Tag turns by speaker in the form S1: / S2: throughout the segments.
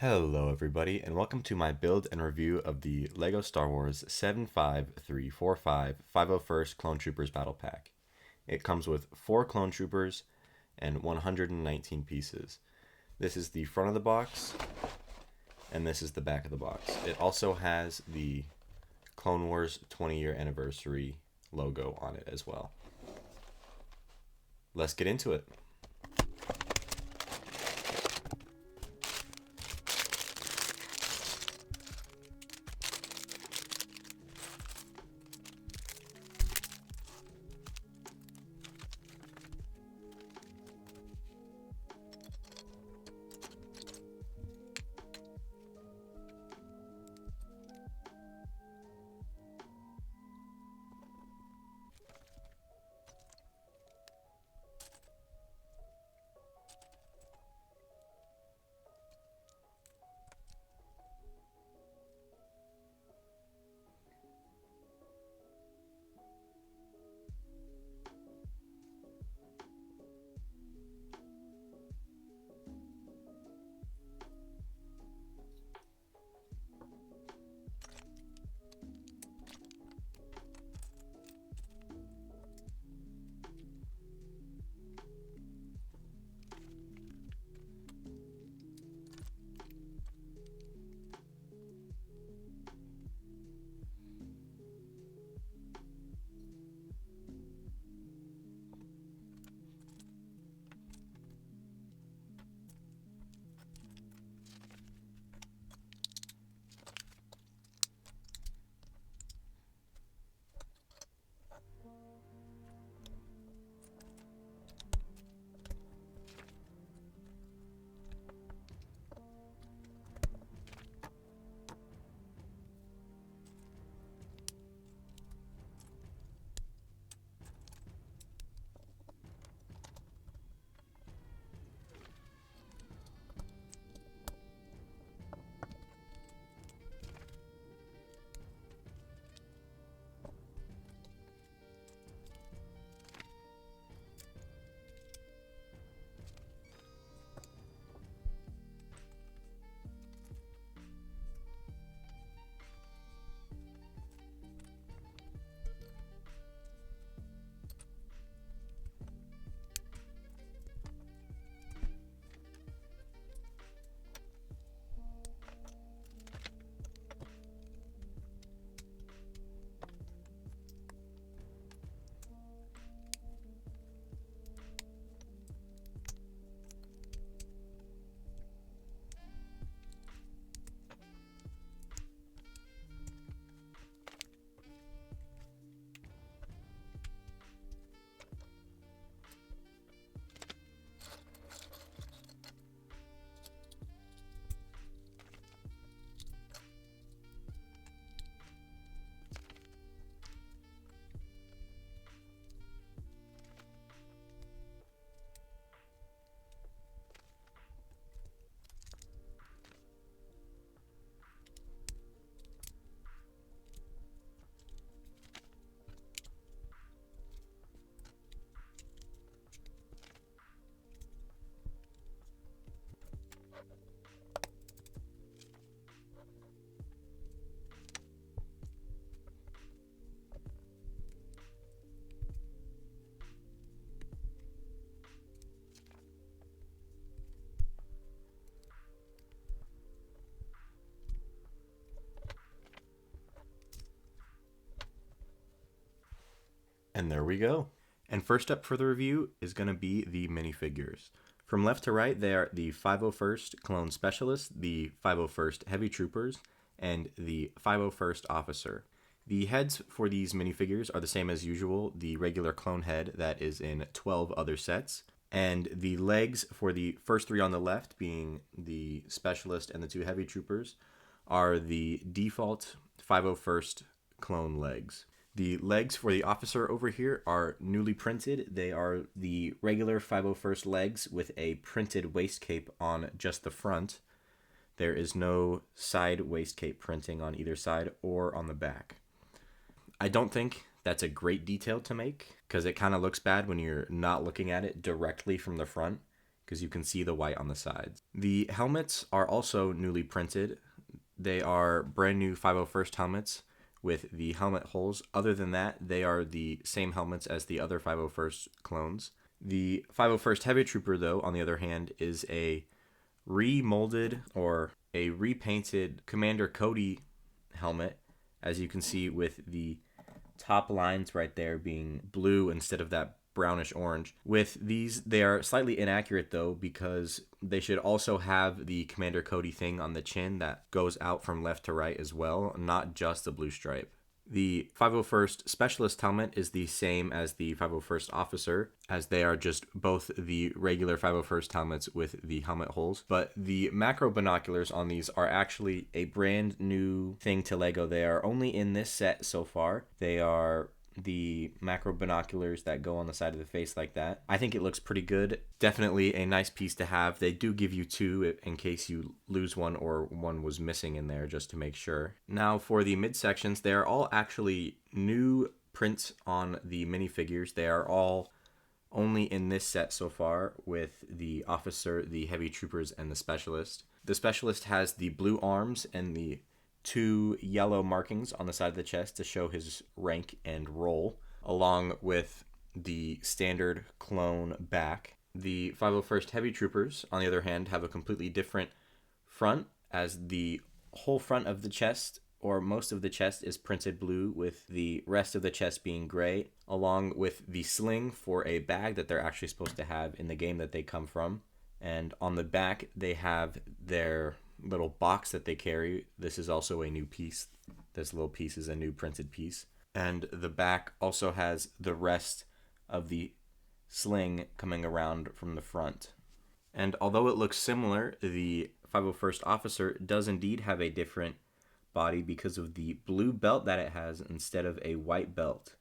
S1: Hello everybody, and welcome to my build and review of the LEGO Star Wars 75345 501st Clone Troopers Battle Pack. It comes with 4 Clone Troopers and 119 pieces. This is the front of the box, and this is the back of the box. It also has the Clone Wars 20-year anniversary logo on it as well. Let's get into it. And there we go. And first up for the review is going to be the minifigures. From left to right, they are the 501st Clone Specialist, the 501st Heavy Troopers, and the 501st Officer. The heads for these minifigures are the same as usual, the regular clone head that is in 12 other sets. And the legs for the first 3 on the left, being the Specialist and the 2 Heavy Troopers, are the default 501st clone legs. The legs for the officer over here are newly printed. They are the regular 501st legs with a printed waist cape on just the front. There is no side waist cape printing on either side or on the back. I don't think that's a great detail to make because it kind of looks bad when you're not looking at it directly from the front. because you can see the white on the sides. The helmets are also newly printed. They are brand new 501st helmets with the helmet holes. Other than that, they are the same helmets as the other 501st clones. The 501st Heavy Trooper, though, on the other hand, is a remolded or a repainted Commander Cody helmet, as you can see with the top lines right there being blue instead of that brownish orange. With these, they are slightly inaccurate though, because they should also have the Commander Cody thing on the chin that goes out from left to right as well, not just the blue stripe. The 501st Specialist helmet is the same as the 501st Officer, as they are just both the regular 501st helmets with the helmet holes. But the macro binoculars on these are actually a brand new thing to LEGO. They are only in this set so far. They are the macro binoculars that go on the side of the face like that. I think it looks pretty good. Definitely a nice piece to have. They do give you two in case you lose one or one was missing in there, just to make sure. Now for the midsections, they are all actually new prints on the minifigures. They are all only in this set so far, with the Officer, the Heavy Troopers, and the Specialist. The Specialist has the blue arms and the two yellow markings on the side of the chest to show his rank and role, along with the standard clone back. The 501st Heavy Troopers, on the other hand, have a completely different front, as the whole front of the chest, or most of the chest, is printed blue, with the rest of the chest being gray, along with the sling for a bag that they're actually supposed to have in the game that they come from. And on the back, they have their little box that they carry. This is also a new piece. This little piece is a new printed piece. And the back also has the rest of the sling coming around from the front. And although it looks similar, the 501st Officer does indeed have a different body because of the blue belt that it has instead of a white belt.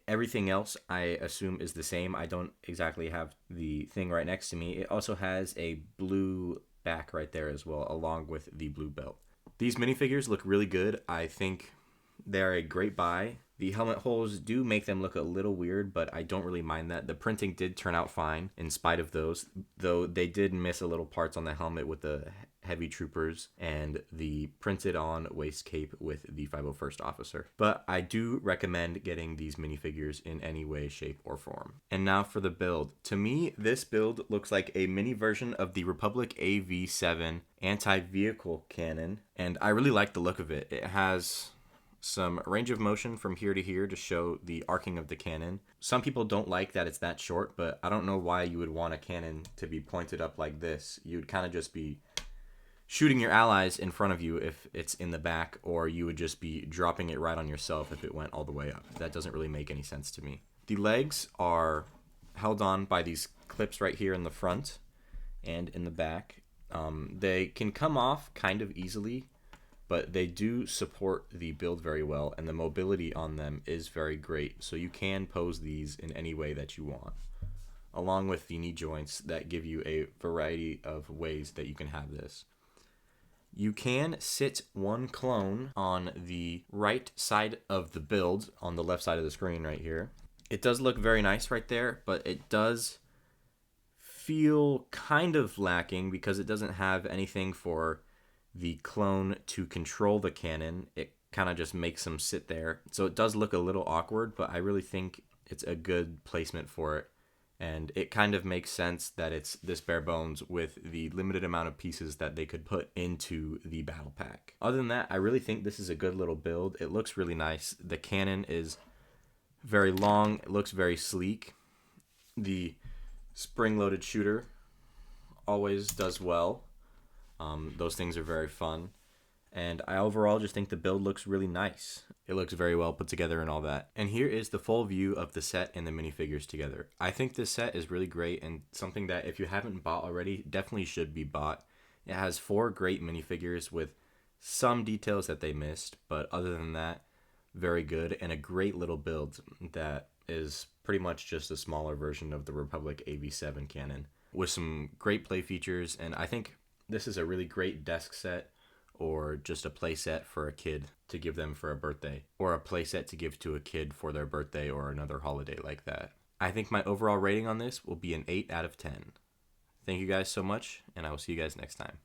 S1: Everything else, I assume, is the same. I don't exactly have the thing right next to me. It also has a blue back right there as well, along with the blue belt. These minifigures look really good. I think they're a great buy. The helmet holes do make them look a little weird, but I don't really mind that. The printing did turn out fine in spite of those, though they did miss a little parts on the helmet with the Heavy Troopers and the printed on waist cape with the 501st Officer. But I do recommend getting these minifigures in any way, shape, or form. And now for the build. To me, this build looks like a mini version of the Republic AV7 anti-vehicle cannon, and I really like the look of it. It has some range of motion from here to here to show the arcing of the cannon. Some people don't like that it's that short, but I don't know why you would want a cannon to be pointed up like this. You'd kind of just be shooting your allies in front of you if it's in the back, or you would just be dropping it right on yourself if it went all the way up. That doesn't really make any sense to me. The legs are held on by these clips right here in the front and in the back. They can come off kind of easily, but they do support the build very well, and the mobility on them is very great, so you can pose these in any way that you want, along with the knee joints that give you a variety of ways that you can have this. You can sit one clone on the right side of the build, on the left side of the screen right here. It does look very nice right there, but it does feel kind of lacking because it doesn't have anything for the clone to control the cannon. It kind of just makes them sit there. So it does look a little awkward, but I really think it's a good placement for it. And it kind of makes sense that it's this bare bones with the limited amount of pieces that they could put into the battle pack. Other than that, I really think this is a good little build. It looks really nice. The cannon is very long. It looks very sleek. The spring-loaded shooter always does well. Those things are very fun. And I overall just think the build looks really nice. It looks very well put together and all that. And here is the full view of the set and the minifigures together. I think this set is really great and something that if you haven't bought already, definitely should be bought. It has 4 great minifigures with some details that they missed, but other than that, very good, and a great little build that is pretty much just a smaller version of the Republic AV7 cannon with some great play features. And I think this is a really great desk set, or just a play set for a kid to give them for a birthday, or a play set to give to a kid for their birthday or another holiday like that. I think my overall rating on this will be an 8 out of 10. Thank you guys so much, and I will see you guys next time.